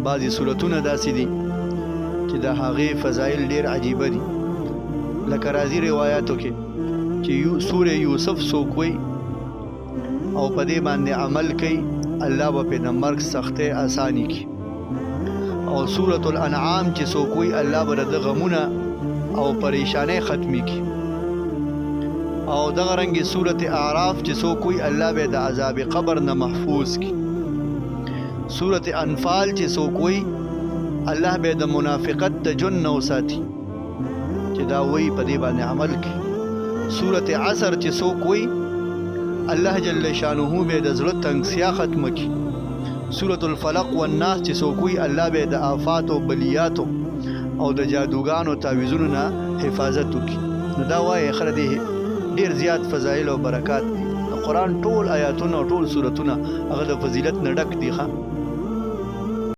بعضې صورتونه داسې دي چې د هغې فضایل ډېر عجیبه دي. لکه راځي روایاتو کې چې سورې یوسف څوک وی او په دې باندې عمل کوي الله به پرې د مرګ سختۍ اساني کړي. او سورة الانعام چې څوک وی الله به د غمونه او پریشانۍ ختمي کړي. او دغه رنګې سورة اعراف چې څوک وی الله به د عذاب قبر نه محفوظ کړي. سورة انفال چې څوک وی الله به د منافقت د جن نه وساتي چې دا وی په دې باندې عمل کړي. سورة عصر چې څوک وی الله جل شانه به د زړه تنګسیا ختم کړي. سورة الفلق والناس چې څوک وی الله به د آفات او بلیات او د جادوګانو تعویذونو نه حفاظت وکړي. نو دا وایي خره دې ډیر زیات فضایل او برکات دي. د قرآن ټول آیاتونه او ټول سورتونه هغه د فضیلت نه ډک دي.